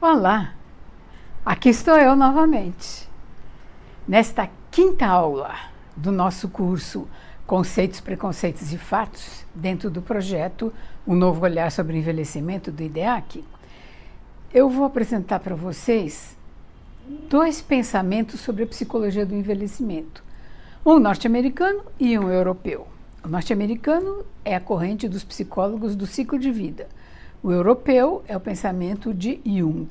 Olá, aqui estou eu novamente. Nesta quinta aula do nosso curso Conceitos, Preconceitos e Fatos, dentro do projeto Um Novo Olhar sobre o Envelhecimento do IDEAC, eu vou apresentar para vocês dois pensamentos sobre a psicologia do envelhecimento, um norte-americano e um europeu. O norte-americano é a corrente dos psicólogos do ciclo de vida. O europeu é o pensamento de Jung.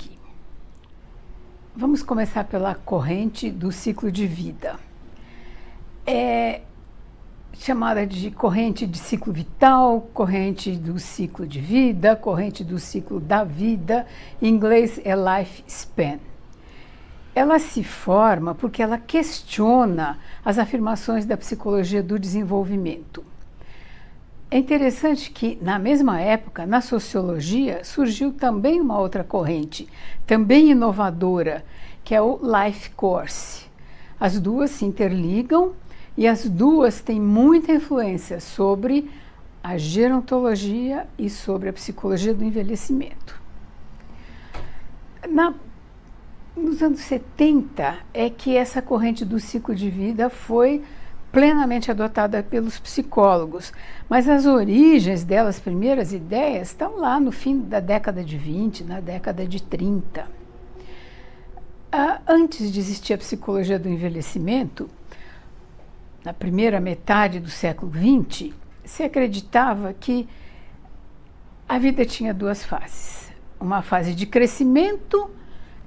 Vamos começar pela corrente do ciclo de vida. É chamada de corrente de ciclo vital, corrente do ciclo de vida, corrente do ciclo da vida. Em inglês é life span. Ela se forma porque ela questiona as afirmações da psicologia do desenvolvimento. É interessante que, na mesma época, na sociologia, surgiu também uma outra corrente, também inovadora, que é o Life Course. As duas se interligam e as duas têm muita influência sobre a gerontologia e sobre a psicologia do envelhecimento. Nos anos 70 é que essa corrente do ciclo de vida foi plenamente adotada pelos psicólogos, mas as origens delas, as primeiras ideias, estão lá no fim da década de 20, na década de 30. Antes de existir a psicologia do envelhecimento, na primeira metade do século 20, se acreditava que a vida tinha duas fases. Uma fase de crescimento,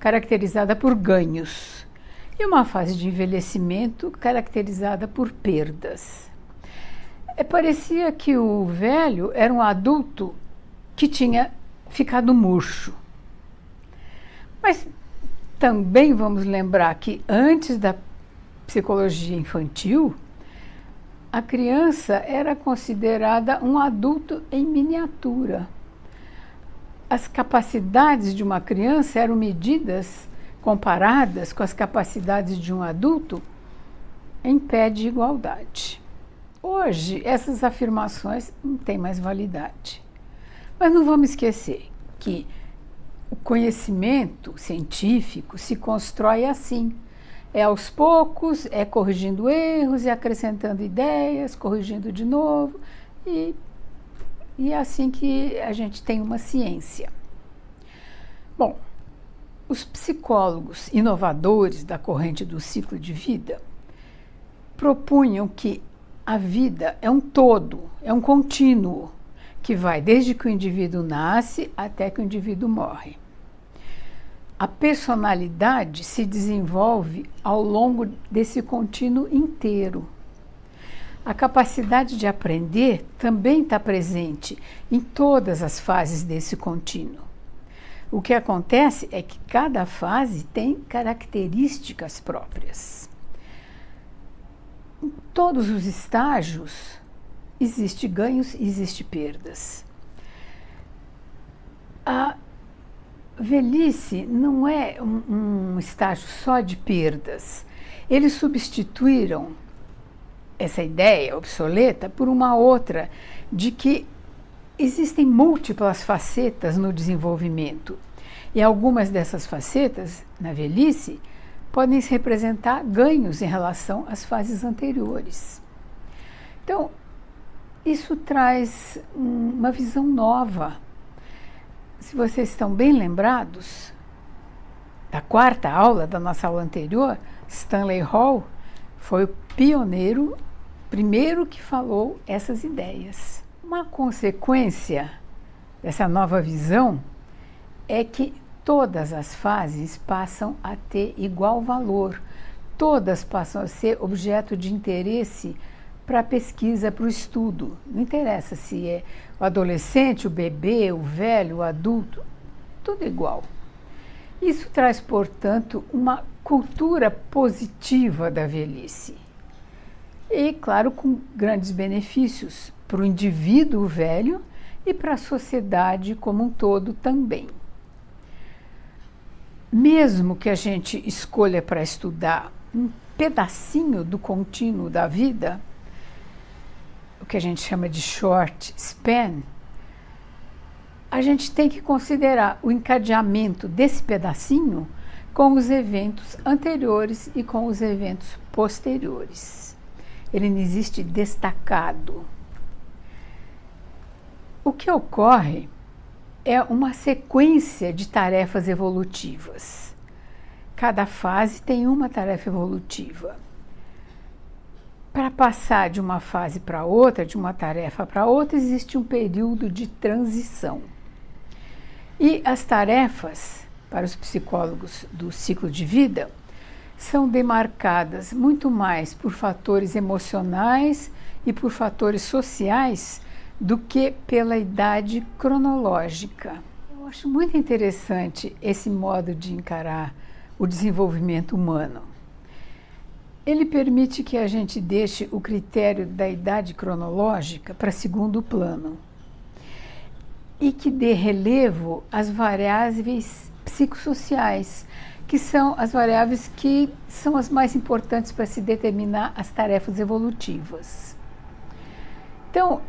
caracterizada por ganhos, e uma fase de envelhecimento caracterizada por perdas. Parecia que o velho era um adulto que tinha ficado murcho. Mas também vamos lembrar que antes da psicologia infantil, a criança era considerada um adulto em miniatura. As capacidades de uma criança eram medidas, comparadas com as capacidades de um adulto, em pé de igualdade. Hoje, essas afirmações não têm mais validade. Mas não vamos esquecer que o conhecimento científico se constrói assim. É aos poucos, é corrigindo erros, é acrescentando ideias, corrigindo de novo, e é assim que a gente tem uma ciência. Bom, os psicólogos inovadores da corrente do ciclo de vida propunham que a vida é um todo, é um contínuo, que vai desde que o indivíduo nasce até que o indivíduo morre. A personalidade se desenvolve ao longo desse contínuo inteiro. A capacidade de aprender também está presente em todas as fases desse contínuo. O que acontece é que cada fase tem características próprias. Em todos os estágios, existe ganhos e existe perdas. A velhice não é um estágio só de perdas. Eles substituíram essa ideia obsoleta por uma outra de que existem múltiplas facetas no desenvolvimento, e algumas dessas facetas, na velhice, podem representar ganhos em relação às fases anteriores. Então, isso traz uma visão nova. Se vocês estão bem lembrados, da quarta aula da nossa aula anterior, Stanley Hall foi o pioneiro, primeiro que falou essas ideias. Uma consequência dessa nova visão é que todas as fases passam a ter igual valor, todas passam a ser objeto de interesse para a pesquisa, para o estudo. Não interessa se é o adolescente, o bebê, o velho, o adulto, tudo igual. Isso traz, portanto, uma cultura positiva da velhice. E, claro, com grandes benefícios para o indivíduo velho e para a sociedade como um todo também. Mesmo que a gente escolha para estudar um pedacinho do contínuo da vida, o que a gente chama de short span, a gente tem que considerar o encadeamento desse pedacinho com os eventos anteriores e com os eventos posteriores. Ele não existe destacado. O que ocorre é uma sequência de tarefas evolutivas. Cada fase tem uma tarefa evolutiva. Para passar de uma fase para outra, de uma tarefa para outra, existe um período de transição. E as tarefas, para os psicólogos do ciclo de vida, são demarcadas muito mais por fatores emocionais e por fatores sociais do que pela idade cronológica. Eu acho muito interessante esse modo de encarar o desenvolvimento humano. Ele permite que a gente deixe o critério da idade cronológica para segundo plano e que dê relevo às variáveis psicossociais, que são as variáveis que são as mais importantes para se determinar as tarefas evolutivas. Então,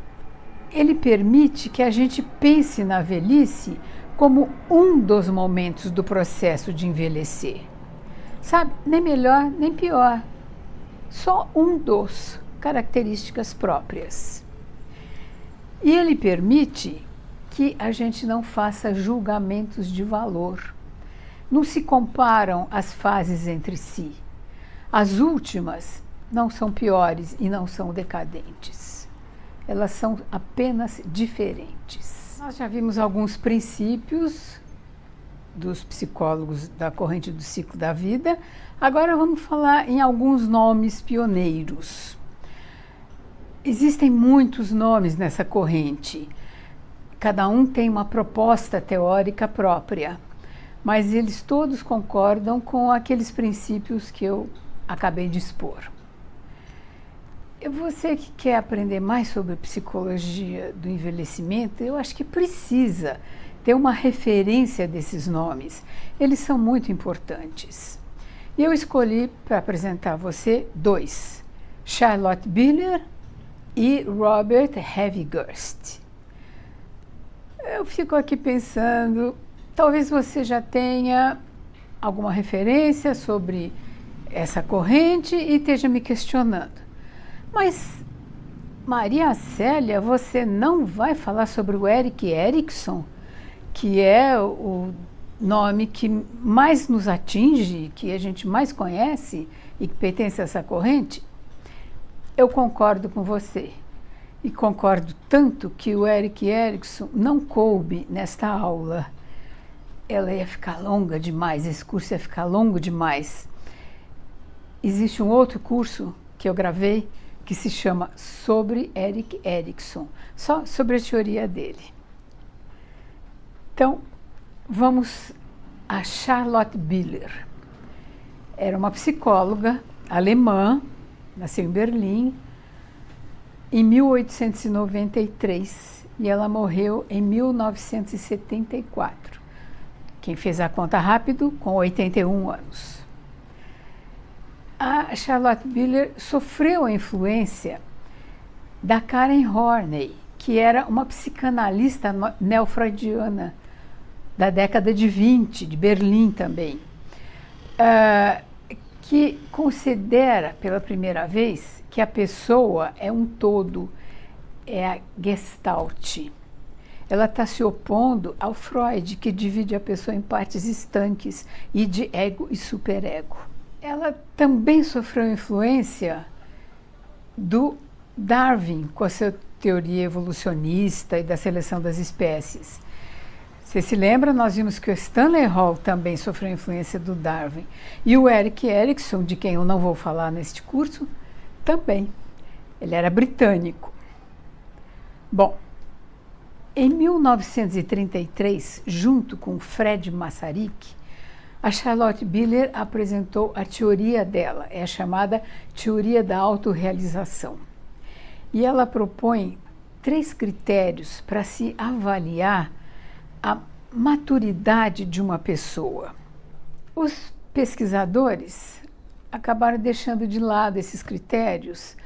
ele permite que a gente pense na velhice como um dos momentos do processo de envelhecer. Sabe, nem melhor nem pior, só um dos características próprias. E ele permite que a gente não faça julgamentos de valor. Não se comparam as fases entre si. As últimas não são piores e não são decadentes. Elas são apenas diferentes. Nós já vimos alguns princípios dos psicólogos da corrente do ciclo da vida. Agora vamos falar em alguns nomes pioneiros. Existem muitos nomes nessa corrente. Cada um tem uma proposta teórica própria, mas eles todos concordam com aqueles princípios que eu acabei de expor. Você que quer aprender mais sobre psicologia do envelhecimento, eu acho que precisa ter uma referência desses nomes. Eles são muito importantes. E eu escolhi para apresentar a você dois, Charlotte Biller e Robert Hevigurst. Eu fico aqui pensando, talvez você já tenha alguma referência sobre essa corrente e esteja me questionando. Mas, Maria Célia, você não vai falar sobre o Erik Erikson, que é o nome que mais nos atinge, que a gente mais conhece e que pertence a essa corrente? Eu concordo com você. E concordo tanto que o Erik Erikson não coube nesta aula. Ela ia ficar longa demais, esse curso ia ficar longo demais. Existe um outro curso que eu gravei que se chama Sobre Erik Erikson, só sobre a teoria dele. Então, vamos a Charlotte Biller. Era uma psicóloga alemã, nasceu em Berlim, em 1893, e ela morreu em 1974. Quem fez a conta rápido, com 81 anos. A Charlotte Biller sofreu a influência da Karen Horney, que era uma psicanalista neofreudiana da década de 20, de Berlim também, que considera pela primeira vez que a pessoa é um todo, é a Gestalt. Ela está se opondo ao Freud, que divide a pessoa em partes estanques e de ego e superego. Ela também sofreu influência do Darwin, com a sua teoria evolucionista e da seleção das espécies. Você se lembra? Nós vimos que o Stanley Hall também sofreu influência do Darwin. E o Erik Erikson, de quem eu não vou falar neste curso, também. Ele era britânico. Bom, em 1933, junto com Fred Masaryk, a Charlotte Biller apresentou a teoria dela, é a chamada teoria da autorrealização. E ela propõe 3 critérios para se avaliar a maturidade de uma pessoa. Os pesquisadores acabaram deixando de lado esses critérios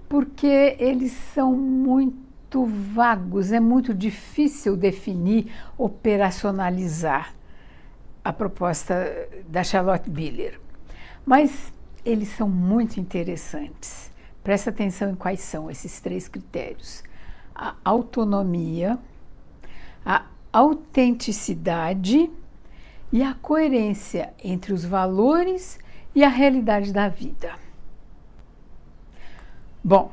porque eles são muito muito vagos, é muito difícil definir, operacionalizar a proposta da Charlotte Biller. Mas eles são muito interessantes. Presta atenção em quais são esses 3 critérios: a autonomia, a autenticidade e a coerência entre os valores e a realidade da vida. Bom,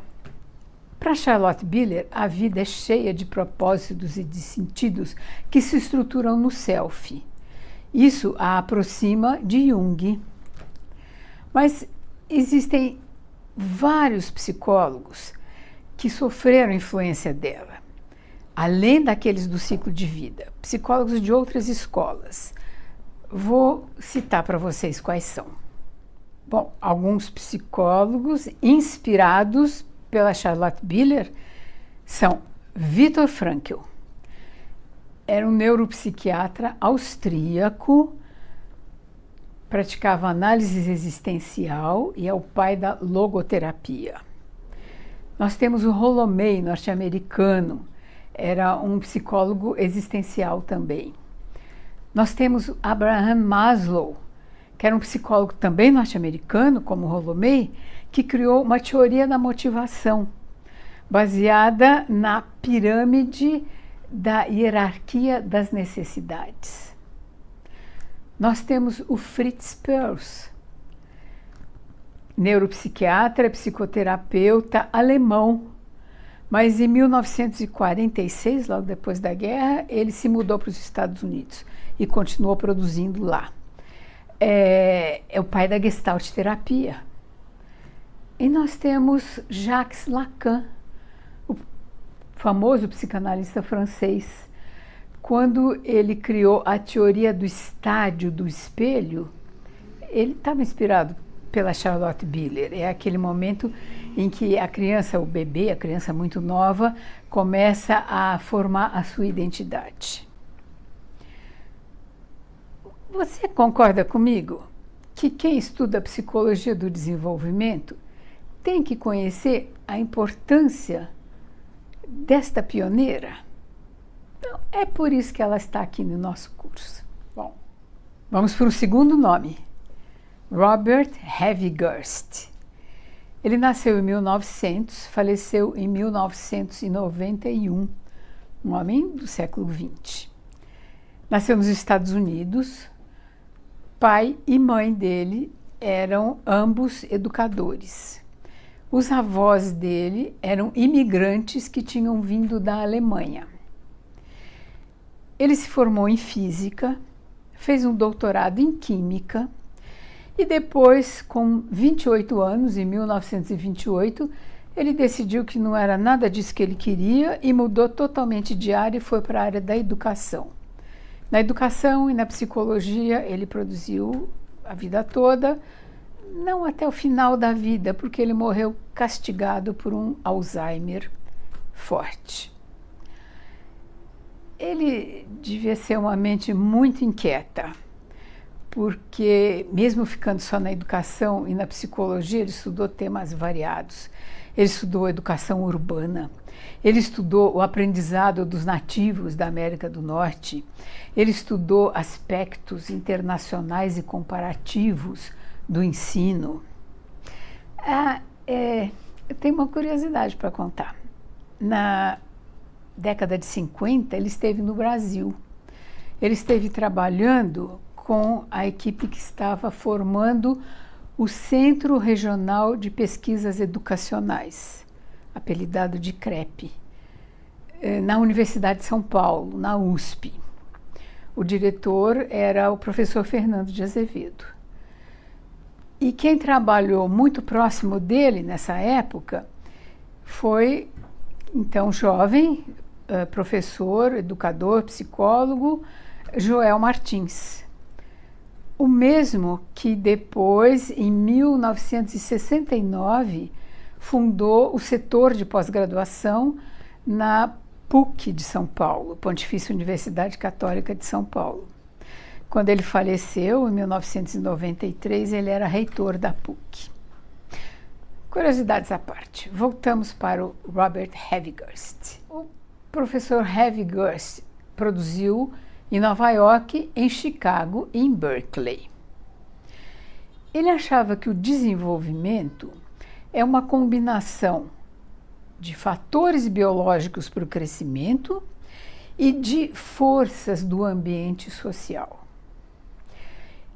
para Charlotte Biller, a vida é cheia de propósitos e de sentidos que se estruturam no self. Isso a aproxima de Jung. Mas existem vários psicólogos que sofreram influência dela, além daqueles do ciclo de vida, psicólogos de outras escolas. Vou citar para vocês quais são. Bom, alguns psicólogos inspirados pela Charlotte Biller são Viktor Frankl. Era um neuropsiquiatra austríaco, praticava análise existencial e é o pai da logoterapia. Nós temos o Rollo May, norte-americano, era um psicólogo existencial também. Nós temos Abraham Maslow, que era um psicólogo também norte-americano, como o Rollo May, que criou uma teoria da motivação, baseada na pirâmide da hierarquia das necessidades. Nós temos o Fritz Perls, neuropsiquiatra, psicoterapeuta alemão, mas em 1946, logo depois da guerra, ele se mudou para os Estados Unidos e continuou produzindo lá. É o pai da Gestalt terapia. E nós temos Jacques Lacan, o famoso psicanalista francês. Quando ele criou a teoria do estádio do espelho, ele estava inspirado pela Charlotte Biller. É aquele momento em que a criança, o bebê, a criança muito nova, começa a formar a sua identidade. Você concorda comigo que quem estuda psicologia do desenvolvimento tem que conhecer a importância desta pioneira? Então, é por isso que ela está aqui no nosso curso. Bom, vamos para o segundo nome, Robert Havigirst. Ele nasceu em 1900, faleceu em 1991, um homem do século XX. Nasceu nos Estados Unidos. Pai e mãe dele eram ambos educadores. Os avós dele eram imigrantes que tinham vindo da Alemanha. Ele se formou em física, fez um doutorado em química e depois, com 28 anos, em 1928, ele decidiu que não era nada disso que ele queria e mudou totalmente de área e foi para a área da educação. Na educação e na psicologia ele produziu a vida toda, não até o final da vida, porque ele morreu castigado por um Alzheimer forte. Ele devia ser uma mente muito inquieta, porque mesmo ficando só na educação e na psicologia, ele estudou temas variados. Ele estudou educação urbana, ele estudou o aprendizado dos nativos da América do Norte, ele estudou aspectos internacionais e comparativos do ensino. Eu tenho uma curiosidade para contar. Na década de 50, ele esteve no Brasil. Ele esteve trabalhando com a equipe que estava formando o Centro Regional de Pesquisas Educacionais, apelidado de CREP, na Universidade de São Paulo, na USP. O diretor era o professor Fernando de Azevedo. E quem trabalhou muito próximo dele nessa época foi, então, jovem, professor, educador, psicólogo, Joel Martins. O mesmo que depois, em 1969, fundou o setor de pós-graduação na PUC de São Paulo, Pontifícia Universidade Católica de São Paulo. Quando ele faleceu, em 1993, ele era reitor da PUC. Curiosidades à parte, voltamos para o Robert Havigirst. O professor Harvey Gerst produziu em Nova York, em Chicago e em Berkeley. Ele achava que o desenvolvimento é uma combinação de fatores biológicos para o crescimento e de forças do ambiente social.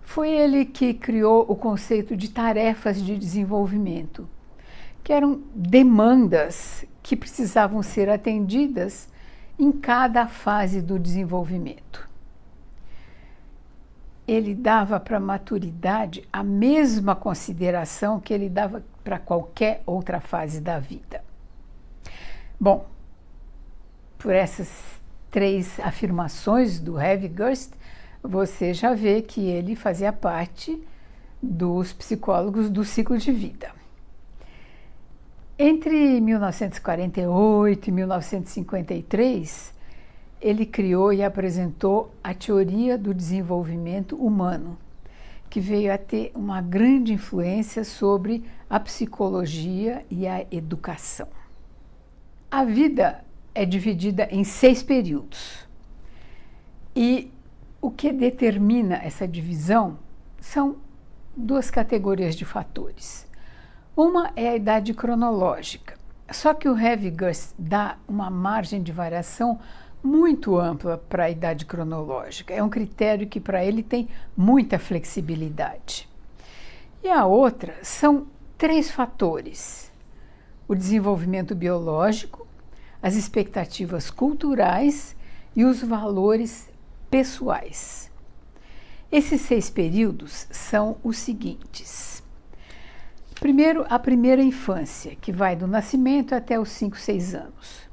Foi ele que criou o conceito de tarefas de desenvolvimento, que eram demandas que precisavam ser atendidas em cada fase do desenvolvimento. Ele dava para a maturidade a mesma consideração que ele dava para qualquer outra fase da vida. Bom, por essas 3 afirmações do Harvey Gerst, você já vê que ele fazia parte dos psicólogos do ciclo de vida. Entre 1948 e 1953, ele criou e apresentou a teoria do desenvolvimento humano, que veio a ter uma grande influência sobre a psicologia e a educação. A vida é dividida em 6 períodos. E o que determina essa divisão são 2 categorias de fatores. Uma é a idade cronológica, só que o Harvey Gerst dá uma margem de variação muito ampla para a idade cronológica. É um critério que para ele tem muita flexibilidade. E a outra são 3 fatores: o desenvolvimento biológico, as expectativas culturais e os valores pessoais. Esses 6 períodos são os seguintes. Primeiro, a primeira infância, que vai do nascimento até os 5, 6 anos.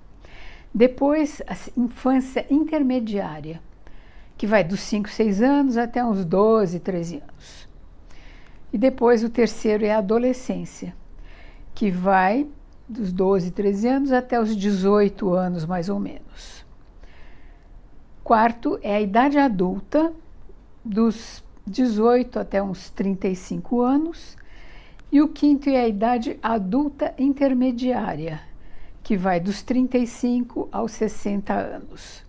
Depois, a infância intermediária, que vai dos 5, 6 anos até uns 12, 13 anos. E depois o terceiro é a adolescência, que vai dos 12, 13 anos até os 18 anos, mais ou menos. Quarto é a idade adulta, dos 18 até uns 35 anos. E o quinto é a idade adulta intermediária, que vai dos 35 aos 60 anos.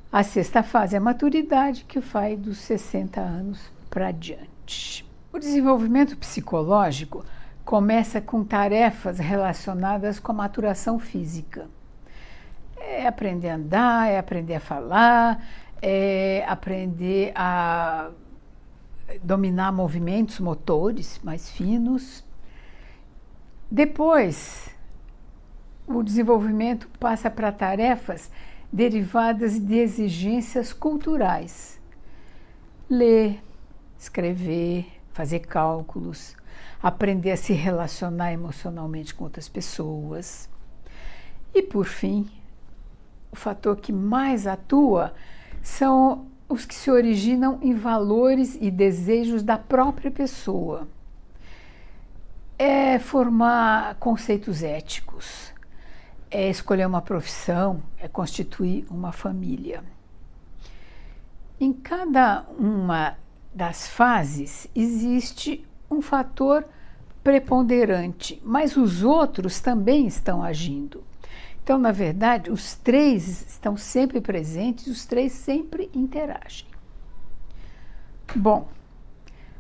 A 6ª fase é a maturidade, que vai dos 60 anos para diante. O desenvolvimento psicológico começa com tarefas relacionadas com a maturação física. É aprender a andar, é aprender a falar, é aprender a dominar movimentos motores mais finos. Depois, o desenvolvimento passa para tarefas derivadas de exigências culturais. Ler, escrever, fazer cálculos, aprender a se relacionar emocionalmente com outras pessoas. E, por fim, o fator que mais atua são os que se originam em valores e desejos da própria pessoa. É formar conceitos éticos, é escolher uma profissão, é constituir uma família. Em cada uma das fases existe um fator preponderante, mas os outros também estão agindo. Então, na verdade, os 3 estão sempre presentes, os 3 sempre interagem. Bom,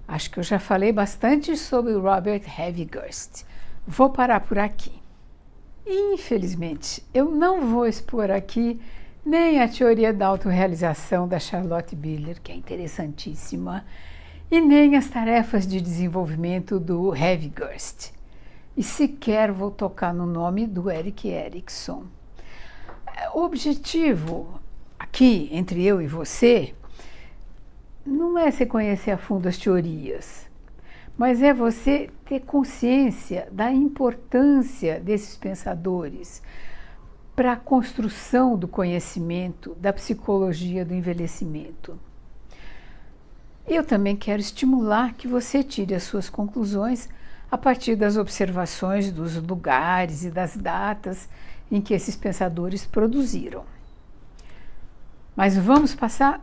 acho que eu já falei bastante sobre o Robert Harvey Gerst. Vou parar por aqui. Infelizmente, eu não vou expor aqui nem a teoria da autorrealização da Charlotte Biller, que é interessantíssima, e nem as tarefas de desenvolvimento do Harvey Gerst. E sequer vou tocar no nome do Erik Erikson. O objetivo aqui, entre eu e você, não é você conhecer a fundo as teorias, mas é você ter consciência da importância desses pensadores para a construção do conhecimento, da psicologia do envelhecimento. Eu também quero estimular que você tire as suas conclusões a partir das observações dos lugares e das datas em que esses pensadores produziram. Mas vamos passar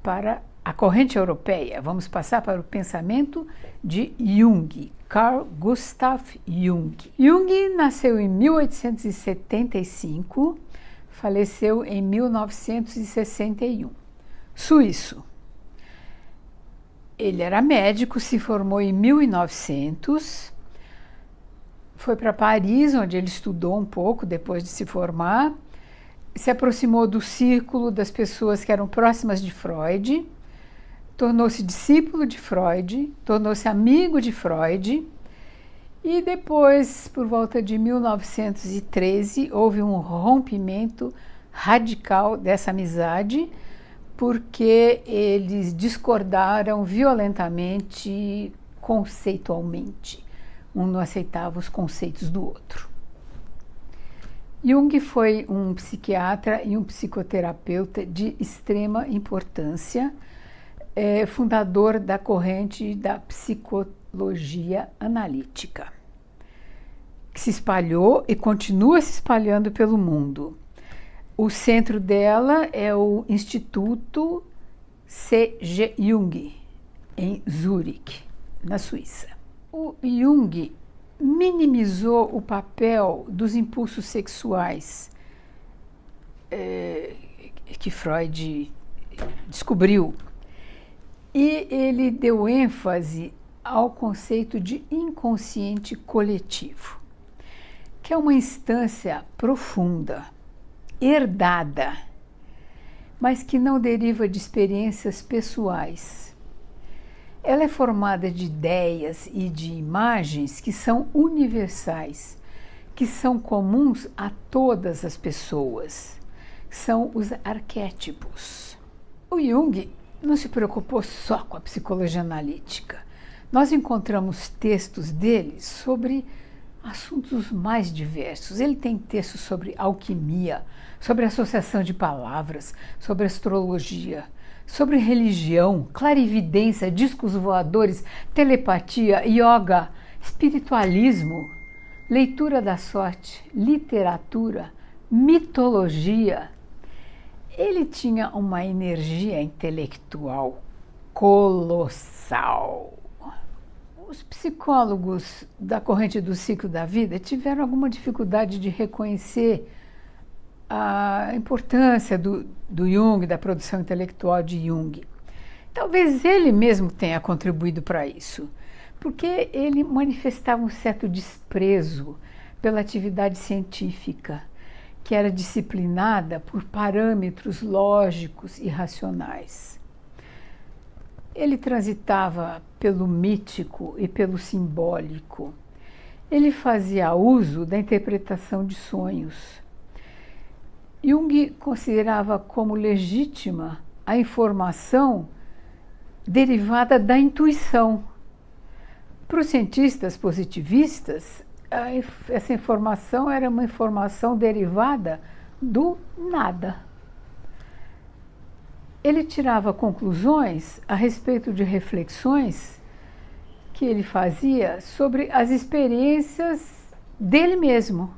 para a corrente europeia, vamos passar para o pensamento de Jung, Carl Gustav Jung. Jung nasceu em 1875, faleceu em 1961. Suíço. Ele era médico, se formou em 1900, foi para Paris, onde ele estudou um pouco depois de se formar, se aproximou do círculo das pessoas que eram próximas de Freud, tornou-se discípulo de Freud, tornou-se amigo de Freud, e depois, por volta de 1913, houve um rompimento radical dessa amizade, porque eles discordaram violentamente, conceitualmente. Um não aceitava os conceitos do outro. Jung foi um psiquiatra e um psicoterapeuta de extrema importância, fundador da corrente da psicologia analítica, que se espalhou e continua se espalhando pelo mundo. O centro dela é o Instituto C.G. Jung, em Zurique, na Suíça. O Jung minimizou o papel dos impulsos sexuais que Freud descobriu, e ele deu ênfase ao conceito de inconsciente coletivo, que é uma instância profunda, herdada, mas que não deriva de experiências pessoais. Ela é formada de ideias e de imagens que são universais, que são comuns a todas as pessoas. São os arquétipos. O Jung não se preocupou só com a psicologia analítica. Nós encontramos textos dele sobre assuntos mais diversos. Ele tem textos sobre alquimia, sobre associação de palavras, sobre astrologia, sobre religião, clarividência, discos voadores, telepatia, yoga, espiritualismo, leitura da sorte, literatura, mitologia. Ele tinha uma energia intelectual colossal. Os psicólogos da corrente do ciclo da vida tiveram alguma dificuldade de reconhecer a importância do Jung, da produção intelectual de Jung. Talvez ele mesmo tenha contribuído para isso, porque ele manifestava um certo desprezo pela atividade científica, que era disciplinada por parâmetros lógicos e racionais. Ele transitava pelo mítico e pelo simbólico. Ele fazia uso da interpretação de sonhos. Jung considerava como legítima a informação derivada da intuição. Para os cientistas positivistas, essa informação era uma informação derivada do nada. Ele tirava conclusões a respeito de reflexões que ele fazia sobre as experiências dele mesmo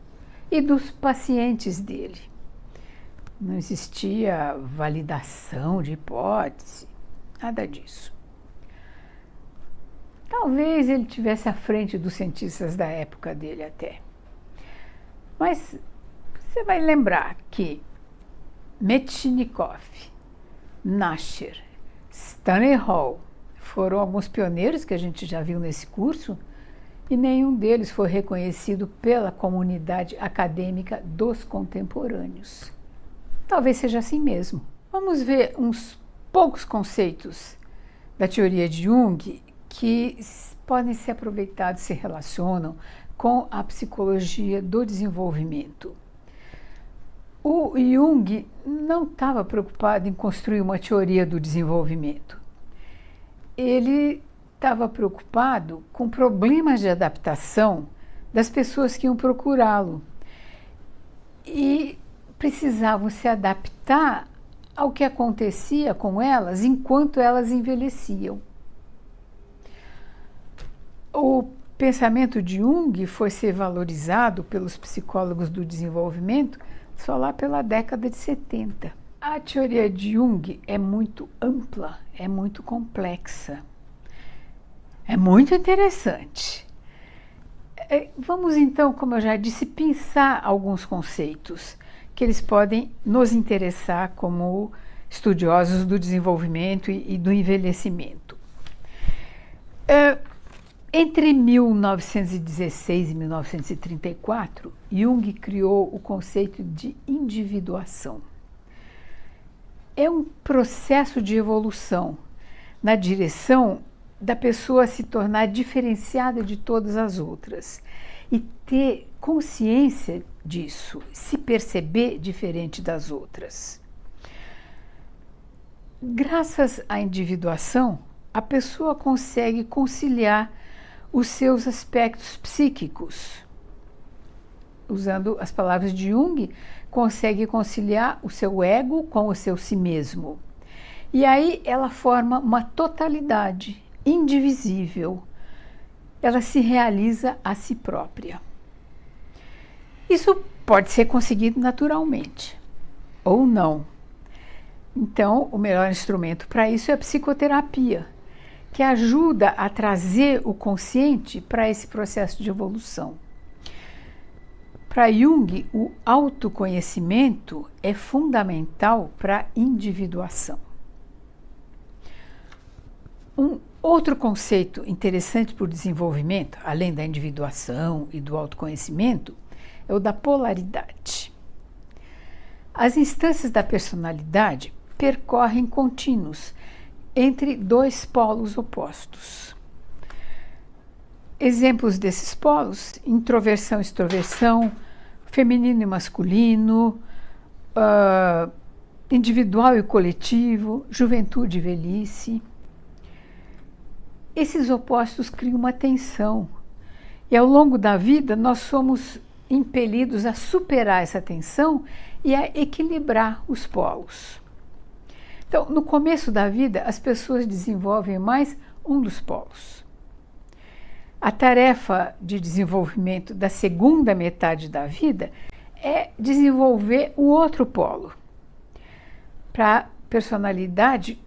e dos pacientes dele. Não existia validação de hipótese, nada disso. Talvez ele estivesse à frente dos cientistas da época dele até. Mas você vai lembrar que Metchnikoff, Nasher, Stanley Hall foram alguns pioneiros que a gente já viu nesse curso, e nenhum deles foi reconhecido pela comunidade acadêmica dos contemporâneos. Talvez seja assim mesmo. Vamos ver uns poucos conceitos da teoria de Jung que podem ser aproveitados, se relacionam com a psicologia do desenvolvimento. O Jung não estava preocupado em construir uma teoria do desenvolvimento. Ele estava preocupado com problemas de adaptação das pessoas que iam procurá-lo e precisavam se adaptar ao que acontecia com elas enquanto elas envelheciam. O pensamento de Jung foi ser valorizado pelos psicólogos do desenvolvimento só lá pela década de 70. A teoria de Jung é muito ampla, é muito complexa, é muito interessante. Vamos então, como eu já disse, pensar alguns conceitos que eles podem nos interessar como estudiosos do desenvolvimento e do envelhecimento. Entre 1916 e 1934, Jung criou o conceito de individuação. É um processo de evolução na direção da pessoa se tornar diferenciada de todas as outras e ter consciência disso, se perceber diferente das outras. Graças à individuação, a pessoa consegue conciliar os seus aspectos psíquicos. Usando as palavras de Jung, consegue conciliar o seu ego com o seu si mesmo. E aí ela forma uma totalidade indivisível. Ela se realiza a si própria. Isso pode ser conseguido naturalmente, ou não. Então, o melhor instrumento para isso é a psicoterapia, que ajuda a trazer o consciente para esse processo de evolução. Para Jung, o autoconhecimento é fundamental para a individuação. Um outro conceito interessante para o desenvolvimento, além da individuação e do autoconhecimento, é o da polaridade. As instâncias da personalidade percorrem contínuos entre dois polos opostos. Exemplos desses polos: introversão e extroversão, feminino e masculino, individual e coletivo, juventude e velhice. Esses opostos criam uma tensão e ao longo da vida nós somos impelidos a superar essa tensão e a equilibrar os polos. Então, no começo da vida, as pessoas desenvolvem mais um dos polos. A tarefa de desenvolvimento da segunda metade da vida é desenvolver o outro polo, para a personalidade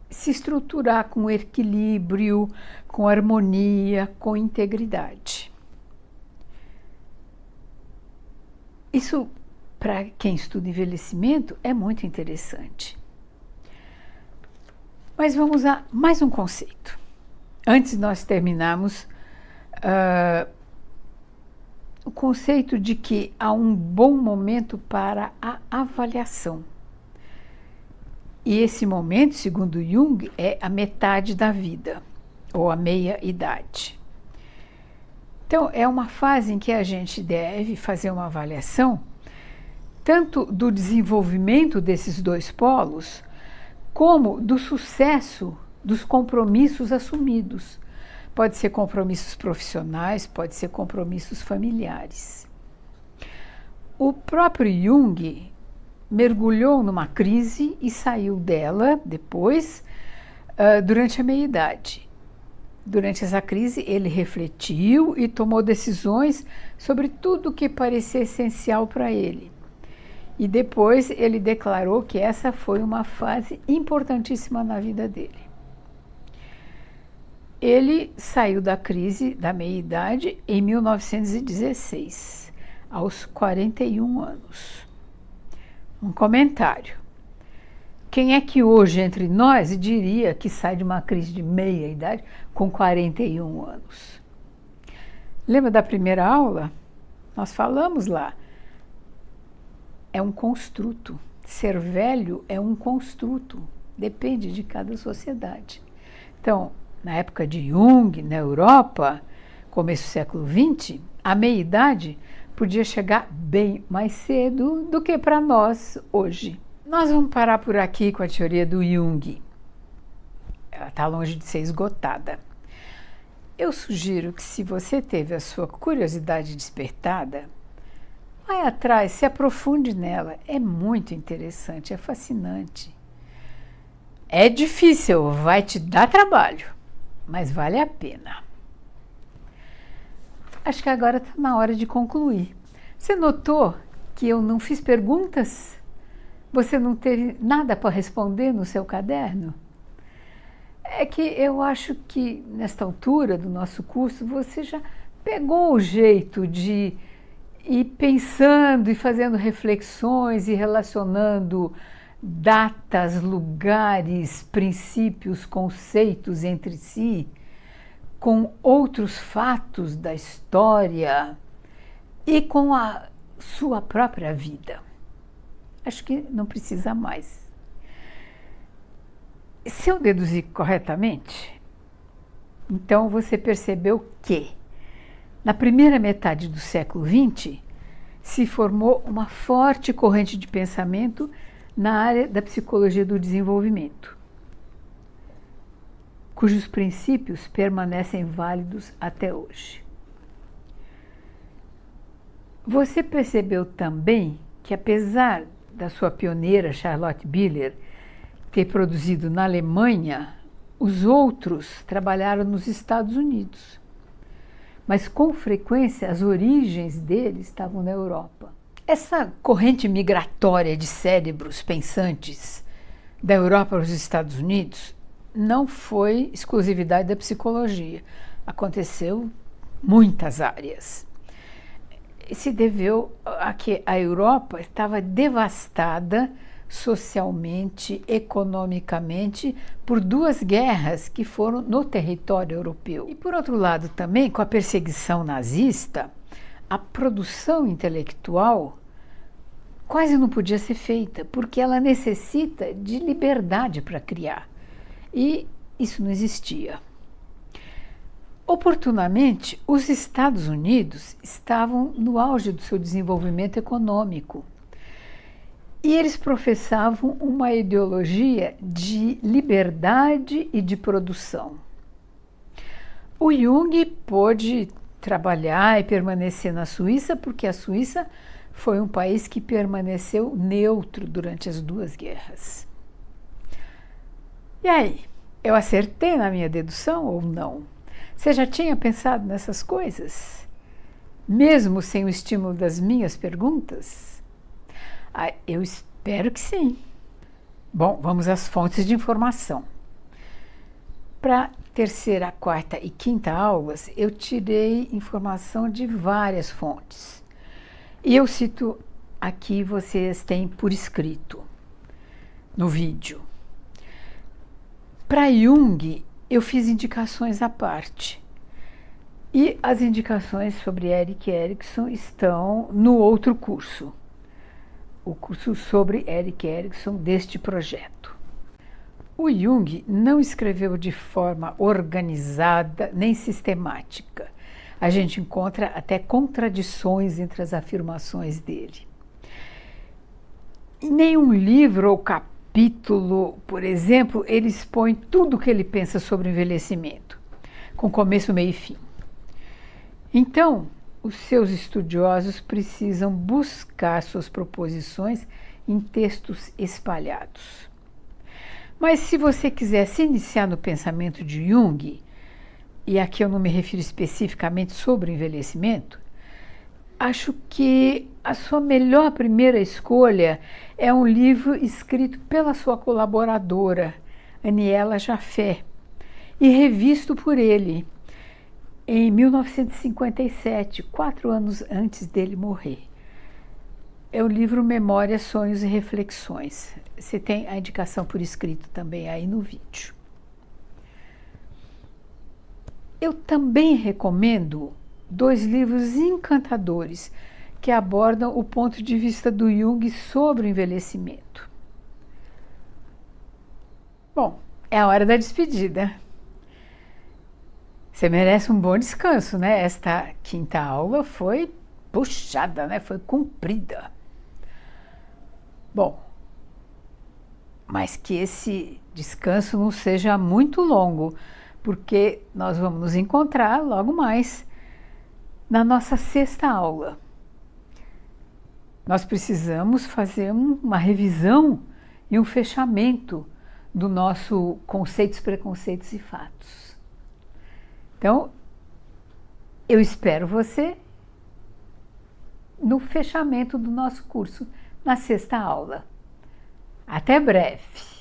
se estruturar com equilíbrio, com harmonia, com integridade. Isso, para quem estuda envelhecimento, é muito interessante. Mas vamos a mais um conceito. Antes de nós terminarmos, o conceito de que há um bom momento para a avaliação. E esse momento, segundo Jung, é a metade da vida, ou a meia-idade. Então, é uma fase em que a gente deve fazer uma avaliação tanto do desenvolvimento desses dois polos, como do sucesso dos compromissos assumidos. Pode ser compromissos profissionais, pode ser compromissos familiares. O próprio Jung mergulhou numa crise e saiu dela depois, durante a meia-idade. Durante essa crise, ele refletiu e tomou decisões sobre tudo o que parecia essencial para ele. E depois ele declarou que essa foi uma fase importantíssima na vida dele. Ele saiu da crise da meia-idade em 1916, aos 41 anos. Um comentário. Quem é que hoje entre nós diria que sai de uma crise de meia-idade com 41 anos? Lembra da primeira aula? Nós falamos lá. É um construto. Ser velho é um construto. Depende de cada sociedade. Então, na época de Jung, na Europa, começo do século XX, a meia-idade podia chegar bem mais cedo do que para nós hoje. Nós vamos parar por aqui com a teoria do Jung. Ela está longe de ser esgotada. Eu sugiro que, se você teve a sua curiosidade despertada, vai atrás, se aprofunde nela. É muito interessante, é fascinante. É difícil, vai te dar trabalho, mas vale a pena. Acho que agora está na hora de concluir. Você notou que eu não fiz perguntas? Você não teve nada para responder no seu caderno? É que eu acho que, nesta altura do nosso curso, você já pegou o jeito de e pensando e fazendo reflexões e relacionando datas, lugares, princípios, conceitos entre si, com outros fatos da história e com a sua própria vida. Acho que não precisa mais. Se eu deduzir corretamente, então você percebeu que, na primeira metade do século XX, se formou uma forte corrente de pensamento na área da psicologia do desenvolvimento, cujos princípios permanecem válidos até hoje. Você percebeu também que, apesar da sua pioneira Charlotte Biller ter produzido na Alemanha, os outros trabalharam nos Estados Unidos. Mas com frequência as origens deles estavam na Europa. Essa corrente migratória de cérebros pensantes da Europa para os Estados Unidos não foi exclusividade da psicologia. Aconteceu em muitas áreas. Se deveu a que a Europa estava devastada socialmente, economicamente, por duas guerras que foram no território europeu. E, por outro lado, também, com a perseguição nazista, a produção intelectual quase não podia ser feita, porque ela necessita de liberdade para criar. E isso não existia. Oportunamente, os Estados Unidos estavam no auge do seu desenvolvimento econômico. E eles professavam uma ideologia de liberdade e de produção. O Jung pôde trabalhar e permanecer na Suíça porque a Suíça foi um país que permaneceu neutro durante as duas guerras. E aí, eu acertei na minha dedução ou não? Você já tinha pensado nessas coisas? Mesmo sem o estímulo das minhas perguntas? Eu espero que sim. Bom, vamos às fontes de informação. Para a terceira, quarta e quinta aulas, eu tirei informação de várias fontes. E eu cito aqui, vocês têm por escrito, no vídeo. Para Jung, eu fiz indicações à parte. E as indicações sobre Erik Erikson estão no outro curso. O curso sobre Erik Erikson deste projeto. O Jung não escreveu de forma organizada nem sistemática. A gente encontra até contradições entre as afirmações dele. Em nenhum livro ou capítulo, por exemplo, ele expõe tudo o que ele pensa sobre o envelhecimento, com começo, meio e fim. Então, os seus estudiosos precisam buscar suas proposições em textos espalhados. Mas se você quiser se iniciar no pensamento de Jung, e aqui eu não me refiro especificamente sobre o envelhecimento, acho que a sua melhor primeira escolha é um livro escrito pela sua colaboradora, Aniela Jafé, e revisto por ele em 1957, 4 anos antes dele morrer. É o livro Memórias, Sonhos e Reflexões. Você tem a indicação por escrito também aí no vídeo. Eu também recomendo 2 livros encantadores que abordam o ponto de vista do Jung sobre o envelhecimento. Bom, é a hora da despedida. Você merece um bom descanso, né? Esta quinta aula foi puxada, né? Foi comprida. Bom, mas que esse descanso não seja muito longo, porque nós vamos nos encontrar logo mais na nossa sexta aula. Nós precisamos fazer uma revisão e um fechamento do nosso conceitos, preconceitos e fatos. Então, eu espero você no fechamento do nosso curso, na sexta aula. Até breve!